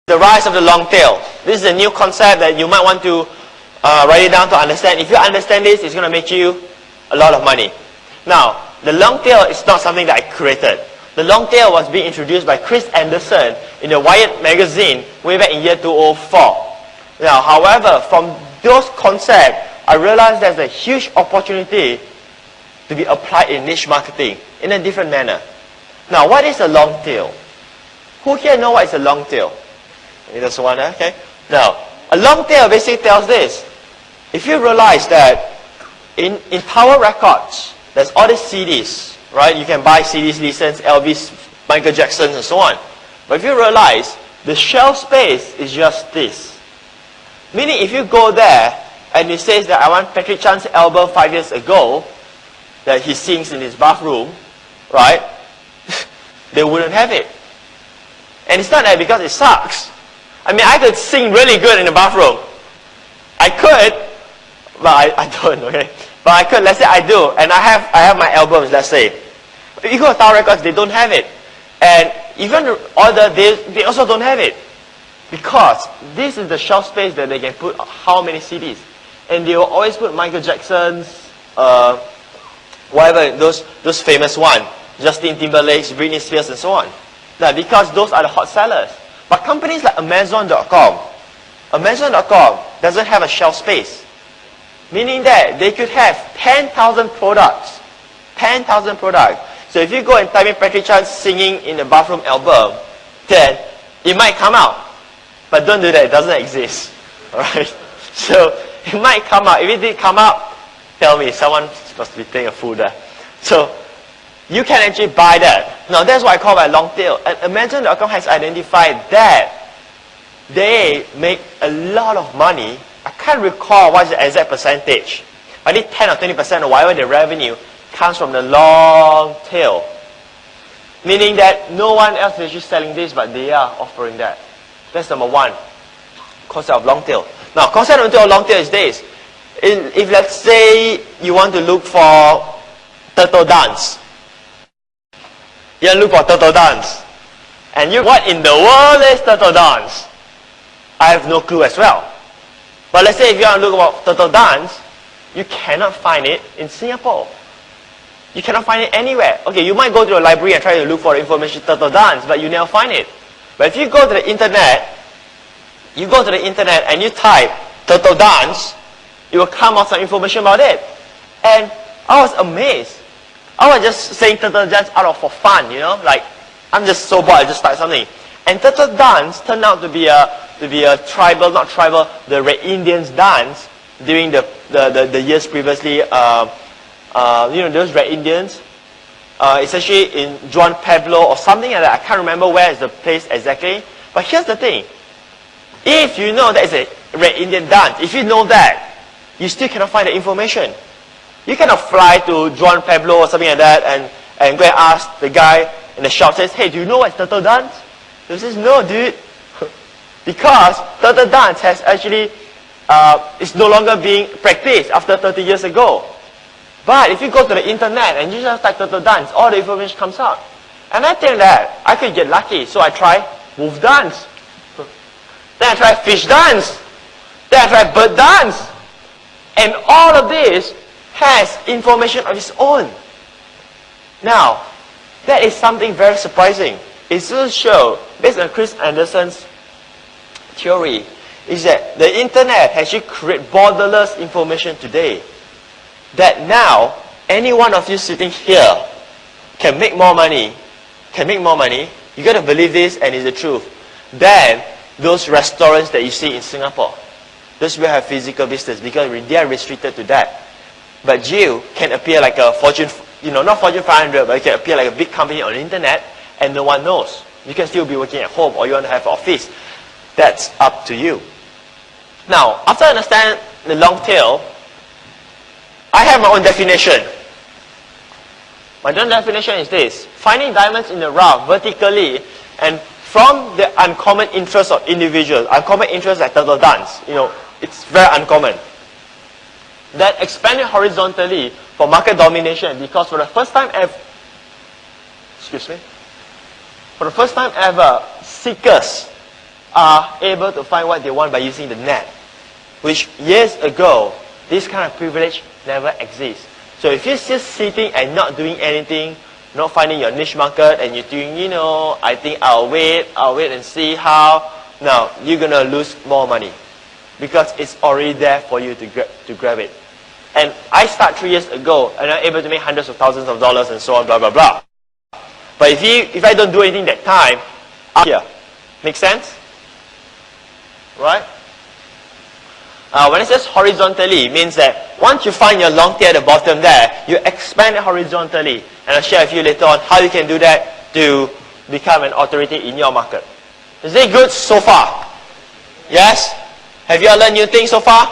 The rise of the long tail. This is a new concept that you might want to write it down to understand. If you understand this, it's going to make you a lot of money. Now, the long tail is not something that I created. The long tail was being introduced by Chris Anderson in the Wired magazine way back in year 2004. Now, however, from those concepts, I realized there's a huge opportunity to be applied in niche marketing in a different manner. Now, what is a long tail? Who here know what is a long tail? Maybe there's one, okay? Now, a long tail basically tells this. If you realize that in Tower Records, there's all these CDs, right? You can buy CDs, license, Elvis, Michael Jackson, and so on. But if you realize, the shelf space is just this. Meaning, if you go there, and it says that I want Patrick Chan's album 5 years ago, that he sings in his bathroom, right? They wouldn't have it. And it's not that because it sucks. I mean, I could sing really good in the bathroom. I could, but I don't, okay? But I could, let's say I do, and I have my albums, let's say. If you go to Tower Records, they don't have it. And even they also don't have it. Because this is the shelf space that they can put how many CDs. And they will always put Michael Jackson's, whatever, those famous ones. Justin Timberlake's, Britney Spears, and so on. Now, because those are the hot sellers. But companies like Amazon.com doesn't have a shelf space. Meaning that they could have 10,000 products. 10,000 products. So if you go and type in Patrick Chan singing in the bathroom album, then it might come out. But don't do that, it doesn't exist. Alright? So it might come out. If it did come out, tell me, someone's supposed to be taking a food there. So you can actually buy that. Now that's what I call a long tail. And Amazon.com has identified that they make a lot of money. I can't recall what is the exact percentage. I think 10 or 20% of whatever the revenue comes from the long tail. Meaning that no one else is actually selling this, but they are offering that. That's number one. Concept of long tail. Now, concept of long tail is this. If let's say you want to look for turtle dance. You look for turtle dance. And what in the world is turtle dance? I have no clue as well. But let's say if you want to look about turtle dance, you cannot find it in Singapore. You cannot find it anywhere. Okay, you might go to a library and try to look for information turtle dance, but you never find it. But if you go to the internet, and you type turtle dance, it will come out some information about it. And I was amazed. I was just saying turtle dance for fun, you know, like I'm just so bored, I just start something. And turtle dance turned out to be a tribal, not tribal, the Red Indians dance during the years previously. You know, those Red Indians. It's actually in Juan Pueblo or something like that. I can't remember where is the place exactly. But here's the thing. If you know that it's a Red Indian dance, if you know that, you still cannot find the information. You cannot fly to Juan Pueblo or something like that and go and ask the guy in the shop, says, hey, do you know what's turtle dance? He says, no, dude. Because turtle dance has actually, it's no longer being practiced after 30 years ago. But if you go to the internet and you just type turtle dance, all the information comes out. And I think that I could get lucky. So I try wolf dance. Then I try fish dance. Then I try bird dance. And all of this has information of its own. Now, that is something very surprising. It does show, based on Chris Anderson's theory, is that the internet has actually created borderless information today. That now, any one of you sitting here can make more money, you got to believe this and it's the truth, than those restaurants that you see in Singapore. Those will have physical business because they are restricted to that. But Jill can appear like a Fortune, not Fortune 500, but it can appear like a big company on the internet and no one knows. You can still be working at home or you want to have an office. That's up to you. Now, after I understand the long tail, I have my own definition. My own definition is this. Finding diamonds in the rough vertically and from the uncommon interests of individuals. Uncommon interests like turtle dance. It's very uncommon. That expanded horizontally for market domination because for the first time ever, seekers are able to find what they want by using the net. Which years ago, this kind of privilege never exists. So if you're just sitting and not doing anything, not finding your niche market, and you're doing, I think I'll wait and see how, now you're going to lose more money. Because it's already there for you to grab it. And I start 3 years ago, and I'm able to make hundreds of thousands of dollars and so on, blah, blah, blah. But if I don't do anything that time, I'm here. Make sense? Right? When it says horizontally, it means that once you find your long tail at the bottom there, you expand it horizontally. And I'll share with you later on how you can do that to become an authority in your market. Is it good so far? Yes? Have you all learned new things so far?